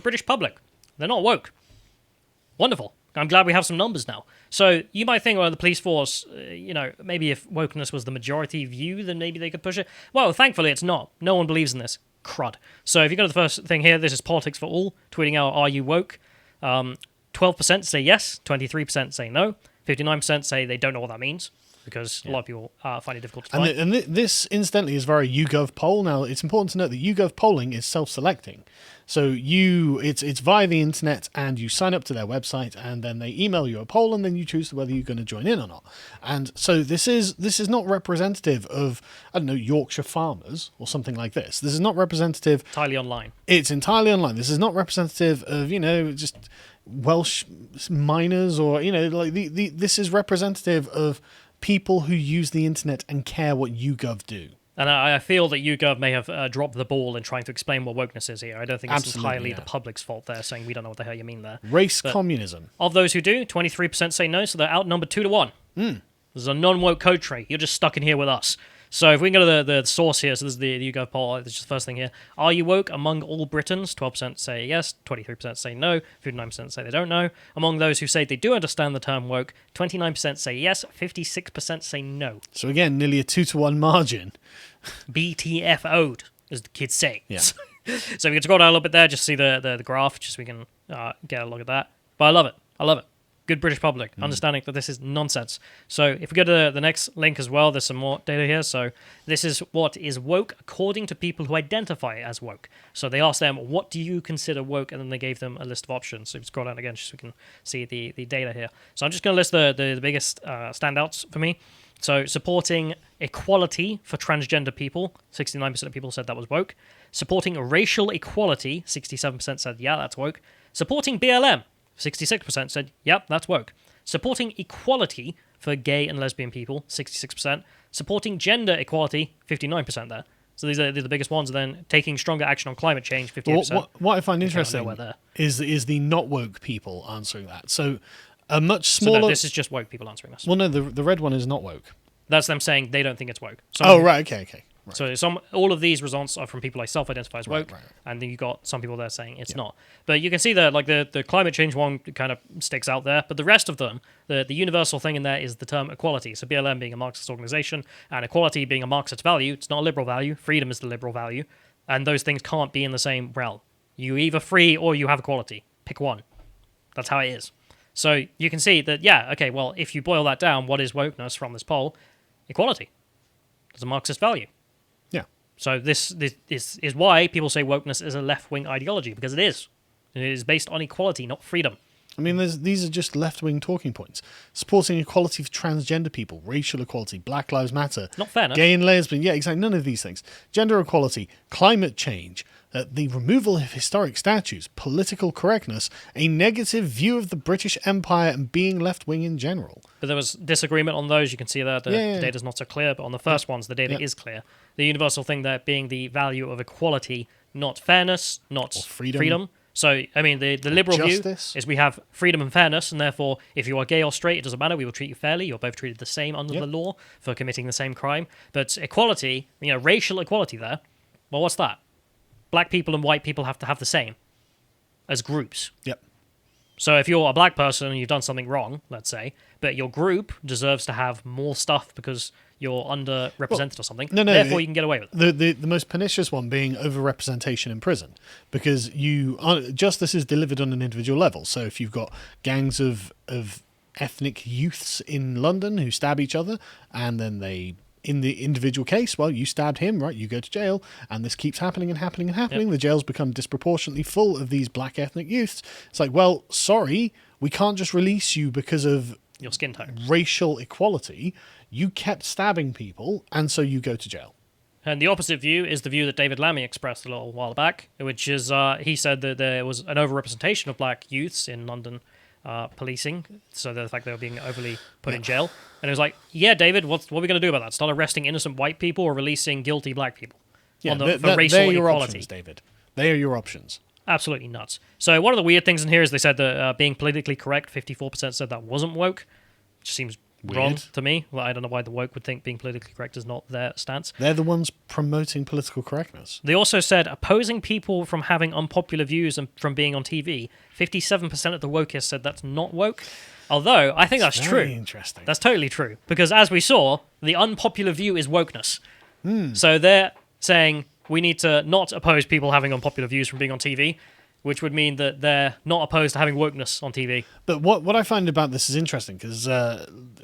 the British public. They're not woke. Wonderful. I'm glad we have some numbers now. So you might think, well, the police force, maybe if wokeness was the majority view, then maybe they could push it. Well, thankfully it's not. No one believes in this crud. So if you go to the first thing here, this is Politics for All, tweeting out, are you woke? 12% say yes, 23% say no, 59% say they don't know what that means, because a lot of people find it difficult to find. And this, incidentally, is via YouGov poll. Now, it's important to note that YouGov polling is self-selecting. So it's via the internet, and you sign up to their website, and then they email you a poll, and then you choose whether you're going to join in or not. And so this is not representative of, I don't know, Yorkshire farmers or something like this. This is not representative. Entirely online. It's entirely online. This is not representative of, just Welsh miners or, this is representative of people who use the internet and care what YouGov do. And I feel that YouGov may have dropped the ball in trying to explain what wokeness is here. I don't think it's entirely the public's fault they're saying we don't know what the hell you mean there. Race communism. Of those who do, 23% say no, so they're outnumbered 2-1. This is a non-woke code tree. You're just stuck in here with us. So if we can go to the source here, so this is the YouGov poll, this is the first thing here. Are you woke among all Britons? 12% say yes, 23% say no, 59% say they don't know. Among those who say they do understand the term woke, 29% say yes, 56% say no. So again, nearly a 2-1 margin. BTFO'd, as the kids say. Yeah. So we can scroll down a little bit there, just see the graph, just so we can get a look at that. But I love it. I love it. Good British public, understanding that this is nonsense. So if we go to the next link as well, there's some more data here. So this is what is woke according to people who identify as woke. So they asked them, what do you consider woke? And then they gave them a list of options. So if you scroll down again, just so we can see the data here. So I'm just going to list the biggest standouts for me. So supporting equality for transgender people, 69% of people said that was woke. Supporting racial equality, 67% said, yeah, that's woke. Supporting BLM, 66% said, yep, that's woke. Supporting equality for gay and lesbian people, 66%. Supporting gender equality, 59% there. So these are the biggest ones. And then taking stronger action on climate change, 58%. What I find interesting is the not woke people answering that. So a much smaller... So no, this is just woke people answering this. Well, no, the red one is not woke. That's them saying they don't think it's woke. Right, okay. Right. So all of these results are from people like self-identify as woke, right. And then you got some people there saying it's not. But you can see that the climate change one kind of sticks out there, but the rest of them, the universal thing in there is the term equality. So BLM being a Marxist organization and equality being a Marxist value, it's not a liberal value. Freedom is the liberal value, and those things can't be in the same realm. You either free or you have equality. Pick one. That's how it is. So you can see that, well, if you boil that down, what is wokeness from this poll? Equality. It's a Marxist value. Yeah. So this is why people say wokeness is a left-wing ideology, because it is. It is based on equality, not freedom. I mean, these are just left-wing talking points. Supporting equality for transgender people, racial equality, Black Lives Matter. Not fair enough. Gay and lesbian, yeah, exactly, none of these things. Gender equality, climate change, the removal of historic statues, political correctness, a negative view of the British Empire and being left-wing in general. But there was disagreement on those. You can see that the data's not so clear, but on the first ones, the data is clear. The universal thing there being the value of equality, not fairness, not freedom. So, I mean, the liberal justice. view is we have freedom and fairness, and therefore, if you are gay or straight, it doesn't matter. We will treat you fairly. You're both treated the same under the law for committing the same crime. But equality, racial equality there, well, what's that? Black people and white people have to have the same as groups. Yep. So if you're a black person and you've done something wrong, let's say, but your group deserves to have more stuff because you're underrepresented or something, therefore you can get away with it. The most pernicious one being overrepresentation in prison, because justice is delivered on an individual level. So if you've got gangs of ethnic youths in London who stab each other, and then in the individual case, well, you stabbed him, right? You go to jail, and this keeps happening and happening and happening. Yep. The jails become disproportionately full of these black ethnic youths. It's like, well, sorry, we can't just release you because of your skin tone, racial equality. You kept stabbing people, and so you go to jail. And the opposite view is the view that David Lammy expressed a little while back, which is he said that there was an overrepresentation of black youths in London policing, so the fact they were being overly put in jail. And it was like, yeah, David, what are we going to do about that? Start arresting innocent white people or releasing guilty black people? Yeah, for racial they're your equality. options, David. They are your options. Absolutely nuts. So one of the weird things in here is they said that being politically correct, 54% said that wasn't woke, which seems wrong Weird. to me. Well, I don't know why the woke would think being politically correct is not their stance. They're the ones promoting political correctness. They also said opposing people from having unpopular views and from being on TV. 57% of the wokeists said that's not woke. Although, I think that's true. Very interesting. That's totally true. Because as we saw, the unpopular view is wokeness. So they're saying we need to not oppose people having unpopular views from being on TV, which would mean that they're not opposed to having wokeness on TV. But what I find about this is interesting because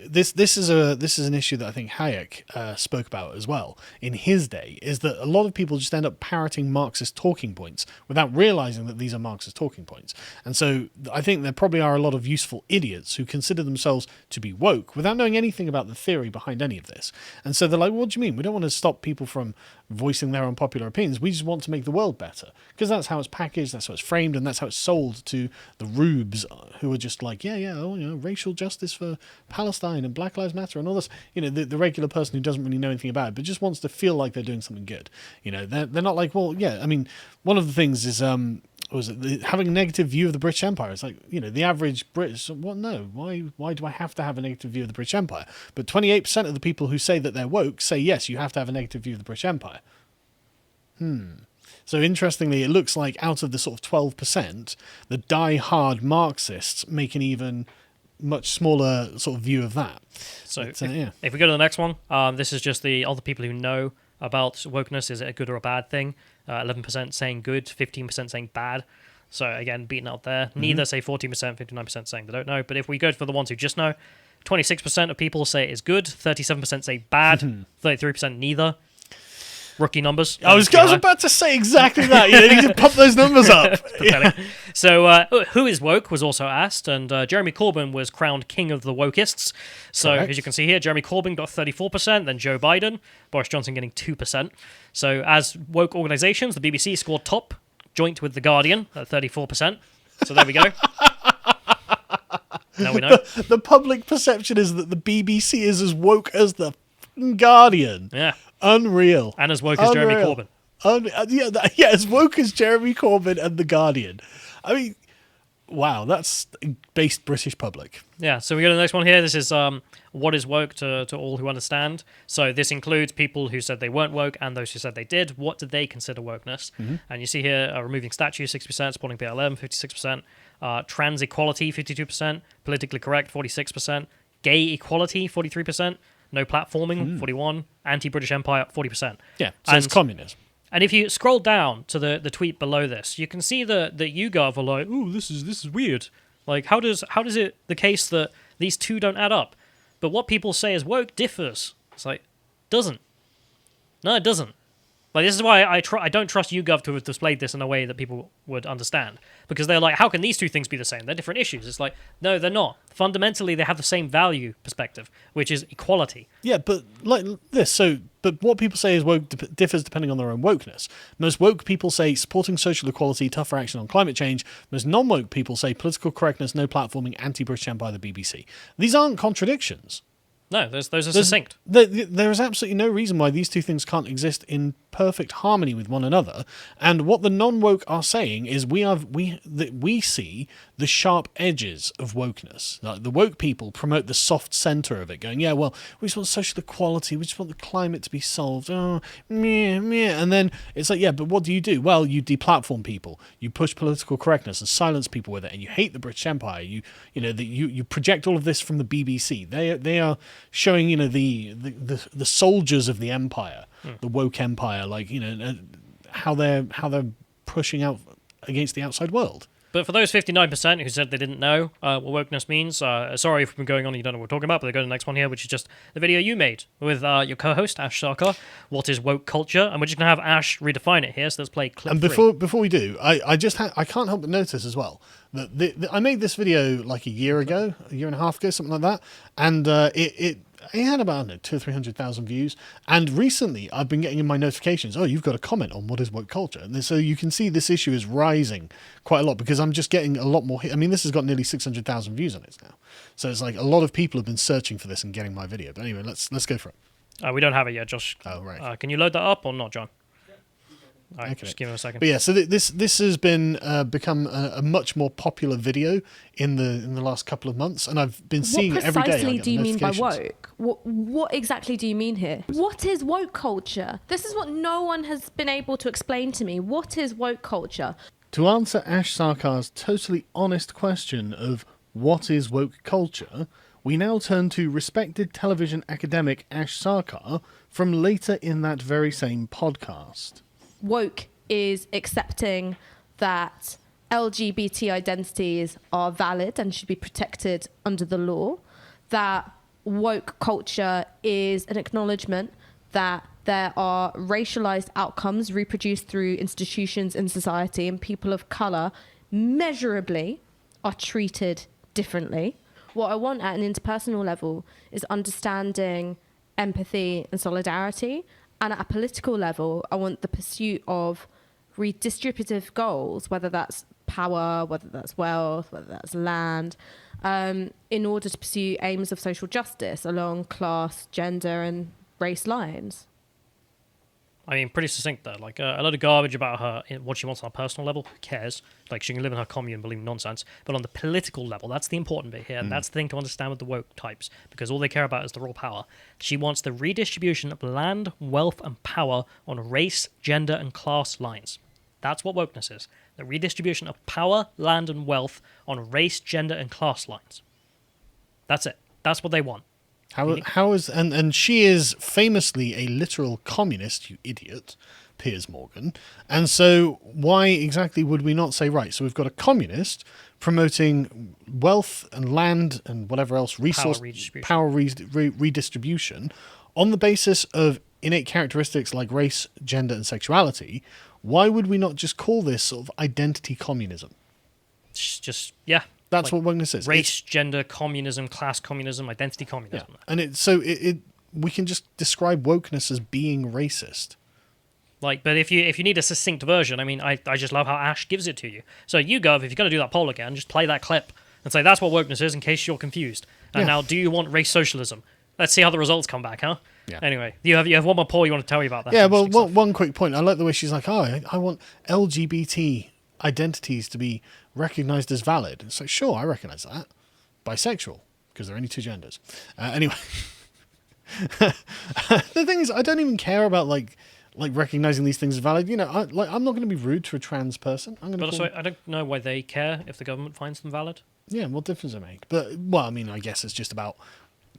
this is an issue that I think Hayek spoke about as well in his day. Is that a lot of people just end up parroting Marxist talking points without realizing that these are Marxist talking points. And so I think there probably are a lot of useful idiots who consider themselves to be woke without knowing anything about the theory behind any of this. And so they're like, "What do you mean? We don't want to stop people from voicing their unpopular opinions. We just want to make the world better." Because that's how it's packaged, that's how it's framed, and that's how it's sold to the rubes who are just like, racial justice for Palestine and Black Lives Matter and all this. The regular person who doesn't really know anything about it, but just wants to feel like they're doing something good. They're not like, well, yeah. I mean, one of the things is having a negative view of the British Empire. It's like, the average British, well, no, why do I have to have a negative view of the British Empire? But 28% of the people who say that they're woke say, yes, you have to have a negative view of the British Empire. So interestingly, it looks like out of the sort of 12%, the die-hard Marxists make an even much smaller sort of view of that. So But, if we go to the next one, this is just the other people who know about wokeness. Is it a good or a bad thing? 11% saying good, 15% saying bad. So again, beaten out there. Neither say 14%, 59% saying they don't know. But if we go for the ones who just know, 26% of people say it is good, 37% say bad, 33% neither. Rookie numbers. I was about to say exactly that. You need to pump those numbers up. So, who is woke was also asked, and Jeremy Corbyn was crowned king of the wokeists. So, Correct. as you can see here, Jeremy Corbyn got 34%, then Joe Biden, Boris Johnson getting 2%. So, as woke organisations, the BBC scored top, joint with The Guardian at 34%. So, there we go. Now we know. The public perception is that the BBC is as woke as the Guardian. Yeah. Unreal. And as woke as Jeremy Unreal. Corbyn. As woke as Jeremy Corbyn and The Guardian. I mean, wow, that's based British public. Yeah, so we go to the next one here. This is what is woke to all who understand. So this includes people who said they weren't woke and those who said they did. What did they consider wokeness? And you see here, removing statues, 60%, supporting BLM, 56%, trans equality, 52%, politically correct, 46%, gay equality, 43%, no platforming, 41%, anti-British Empire, 40%. Yeah, so it's communism. And if you scroll down to the tweet below this, you can see that YouGov are like, "Ooh, this is weird. Like, how does it the case that these two don't add up?" But what people say is woke differs. It's like, doesn't. No, it doesn't. Like, this is why I don't trust YouGov to have displayed this in a way that people would understand. Because they're like, how can these two things be the same? They're different issues. It's like, no, they're not. Fundamentally, they have the same value perspective, which is equality. Yeah, but like this, but what people say is woke differs depending on their own wokeness. Most woke people say supporting social equality, tougher action on climate change. Most non-woke people say political correctness, no platforming, anti-British Empire, the BBC. These aren't contradictions. No, those are succinct. There is absolutely no reason why these two things can't exist in perfect harmony with one another. And what the non-woke are saying is we see the sharp edges of wokeness. Like the woke people promote the soft center of it, going, yeah, well, we just want social equality, we just want the climate to be solved. Oh, meh, meh. And then it's like, yeah, but what do? Well, you deplatform people, you push political correctness and silence people with it, and you hate the British Empire. You project all of this from the BBC. They are showing the soldiers of the empire, the woke empire, like how they're pushing out against the outside world. But for those 59% who said they didn't know what wokeness means, sorry if we've been going on and you don't know what we're talking about, but they go to the next one here, which is just the video you made with your co-host, Ash Sarkar. What is woke culture? And we're just going to have Ash redefine it here, so let's play clip And before we do, I can't help but notice as well that I made this video like a year and a half ago, something like that, and it had about, I don't know, 200,000 or 300,000 views. And recently, I've been getting in my notifications, oh, you've got a comment on what is woke culture. And so you can see this issue is rising quite a lot because I'm just getting a lot more. I mean, this has got nearly 600,000 views on it now. So it's like a lot of people have been searching for this and getting my video. But anyway, let's go for it. We don't have it yet, Josh. Oh, right. Can you load that up or not, John? All right, Okay. just give me a second. But yeah, so this has been become a much more popular video in the last couple of months, and I've been seeing it every day. What precisely do you mean by notifications. woke? What exactly do you mean here? What is woke culture? This is what no one has been able to explain to me. What is woke culture? To answer Ash Sarkar's totally honest question of what is woke culture, we now turn to respected television academic Ash Sarkar from later in that very same podcast. Woke is accepting that LGBT identities are valid and should be protected under the law. That woke culture is an acknowledgement that there are racialized outcomes reproduced through institutions in society, and people of color measurably are treated differently. What I want at an interpersonal level is understanding, empathy, and solidarity. And at a political level, I want the pursuit of redistributive goals, whether that's power, whether that's wealth, whether that's land, in order to pursue aims of social justice along class, gender, and race lines. I mean, pretty succinct there. Like, a lot of garbage about her, what she wants on a personal level. Who cares? Like, she can live in her commune, believe nonsense. But on the political level, that's the important bit here. And that's the thing to understand with the woke types, because all they care about is the raw power. She wants the redistribution of land, wealth, and power on race, gender, and class lines. That's what wokeness is. The redistribution of power, land, and wealth on race, gender, and class lines. That's it. That's what they want. How is and she is famously a literal communist, you idiot, Piers Morgan. And so why exactly would we not say, right, so we've got a communist promoting wealth and land and whatever else, resource power redistribution on the basis of innate characteristics like race, gender, and sexuality. Why would we not just call this sort of identity communism? It's just, yeah. That's like what wokeness is. Race, gender, communism, class communism, identity communism. Yeah. And we can just describe wokeness as being racist. Like, but if you need a succinct version, I mean, I just love how Ash gives it to you. So you, Gov, if you're going to do that poll again, just play that clip and say that's what wokeness is in case you're confused. And now, do you want race socialism? Let's see how the results come back, huh? Yeah. Anyway, you have one more poll you want to tell me about that. Yeah, well, one quick point. I like the way she's like, I want LGBT identities to be recognized as valid. It's like, sure, I recognize that. Bisexual, because there are only two genders. Anyway, the thing is, I don't even care about like recognizing these things as valid. You know, I'm not going to be rude to a trans person. But also, I don't know why they care if the government finds them valid. Yeah, what difference does it make? But well, I mean, I guess it's just about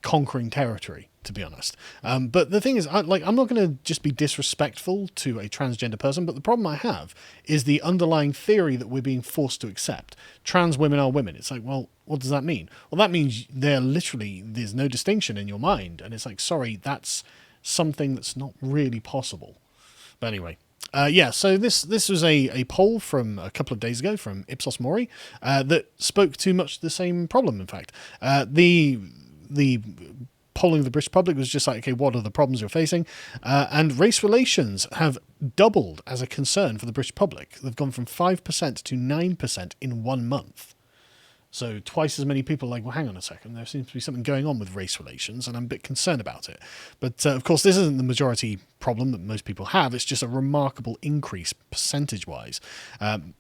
conquering territory, to be honest. But the thing is, I'm not going to just be disrespectful to a transgender person, but the problem I have is the underlying theory that we're being forced to accept. Trans women are women. It's like, well, what does that mean? Well, that means there's no distinction in your mind. And it's like, sorry, that's something that's not really possible. But anyway, so this was a poll from a couple of days ago from Ipsos Mori that spoke to much the same problem, in fact. The polling of the British public was just like, okay, what are the problems you're facing? And race relations have doubled as a concern for the British public. They've gone from 5% to 9% in 1 month. So twice as many people are like, well, hang on a second, there seems to be something going on with race relations, and I'm a bit concerned about it. But of course, this isn't the majority problem that most people have. It's just a remarkable increase percentage-wise.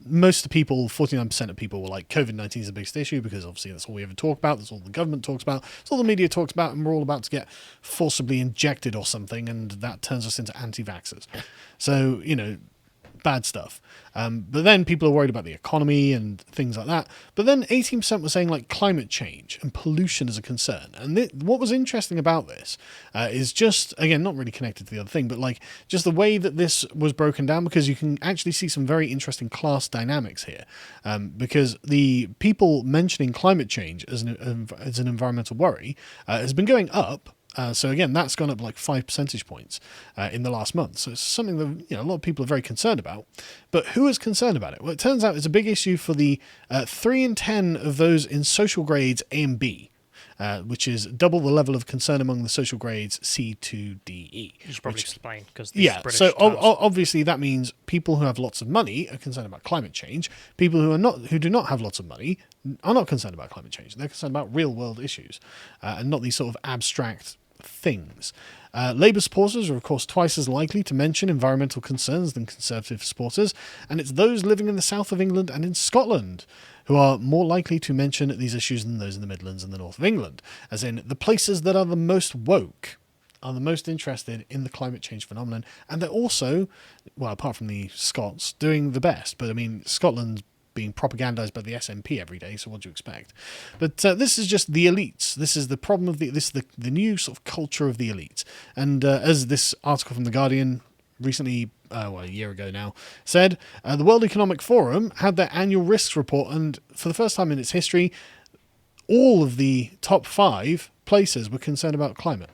Most of the people, 49% of people, were like, COVID-19 is the biggest issue because obviously that's all we ever talk about. That's all the government talks about. That's all the media talks about, and we're all about to get forcibly injected or something, and that turns us into anti-vaxxers. So, you know, bad stuff. But then people are worried about the economy and things like that. But then 18% were saying like climate change and pollution is a concern. And what was interesting about this is just, again, not really connected to the other thing, but like just the way that this was broken down, because you can actually see some very interesting class dynamics here. Because the people mentioning climate change as an environmental worry has been going up. So again, that's gone up like 5 percentage points in the last month. So it's something that a lot of people are very concerned about. But who is concerned about it? Well, it turns out it's a big issue for the 3 in 10 of those in social grades A and B, which is double the level of concern among the social grades C to D, E. You should probably explain, because so obviously that means people who have lots of money are concerned about climate change. People who do not have lots of money are not concerned about climate change. They're concerned about real world issues and not these sort of abstract things. Labour supporters are, of course, twice as likely to mention environmental concerns than Conservative supporters, and it's those living in the south of England and in Scotland who are more likely to mention these issues than those in the Midlands and the north of England, as in the places that are the most woke are the most interested in the climate change phenomenon, and they're also, well, apart from the Scots, doing the best. But I mean, Scotland's being propagandized by the SNP every day, so what do you expect? But this is just the elites. This is the problem of this is the new sort of culture of the elites. And as this article from The Guardian recently, a year ago now, said, the World Economic Forum had their annual risks report, and for the first time in its history, all of the top 5 places were concerned about climate.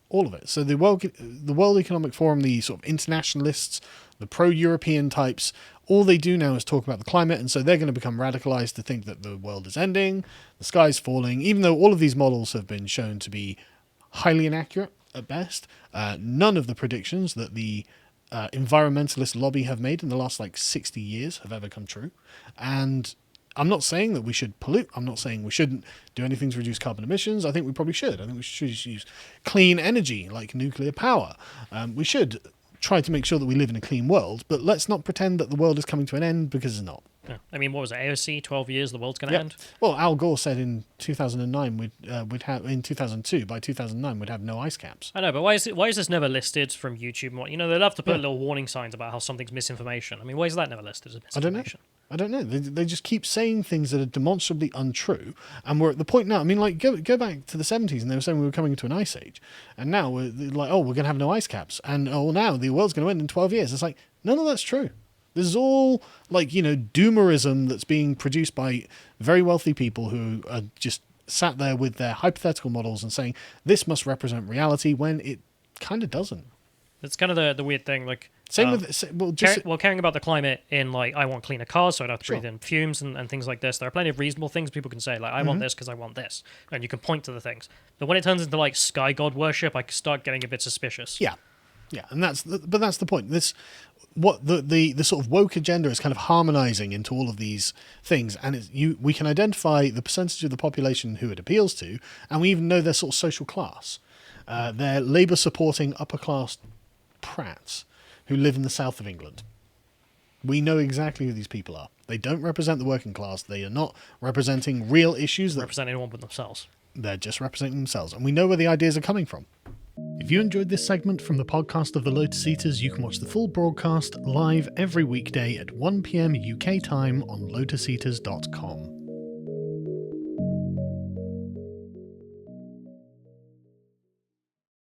All of it. So the World Economic Forum, the sort of internationalists, the pro-European types, all they do now is talk about the climate, and so they're going to become radicalized to think that the world is ending, the sky's falling, even though all of these models have been shown to be highly inaccurate at best. None of the predictions that the environmentalist lobby have made in the last 60 years have ever come true. And I'm not saying that we should pollute. I'm not saying we shouldn't do anything to reduce carbon emissions. I think we probably should. I think we should use clean energy like nuclear power. We should try to make sure that we live in a clean world, but let's not pretend that the world is coming to an end, because it's not. Yeah. I mean, what was it? AOC, 12 years, the world's going to end? Well, Al Gore said in 2009 we'd have, in 2002, by 2009 we'd have no ice caps. I know, but why is this never listed from YouTube? You know, they love to put little warning signs about how something's misinformation. I mean, why is that never listed as misinformation? I don't know. They just keep saying things that are demonstrably untrue, and we're at the point now. I mean, go back to the 70s, and they were saying we were coming into an ice age, and now we're like, oh, we're going to have no ice caps, and now the world's going to end in 12 years. It's like, none of that's true. This is all doomerism that's being produced by very wealthy people who are just sat there with their hypothetical models and saying this must represent reality when it kind of doesn't. It's kind of the weird thing, caring about the climate in I want cleaner cars, so I don't have to breathe in fumes and things like this. There are plenty of reasonable things people can say, I want this because I want this, and you can point to the things. But when it turns into sky god worship, I start getting a bit suspicious. Yeah, and that's the point. The sort of woke agenda is kind of harmonizing into all of these things, and we can identify the percentage of the population who it appeals to, and we even know their sort of social class. They're Labour supporting upper class prats who live in the south of England. We know exactly who these people are. They don't represent the working class. They are not representing real issues. Represent anyone but themselves. They're just representing themselves, and we know where the ideas are coming from. If you enjoyed this segment from the podcast of the Lotus Eaters, you can watch the full broadcast live every weekday at 1 p.m. UK time on lotuseaters.com.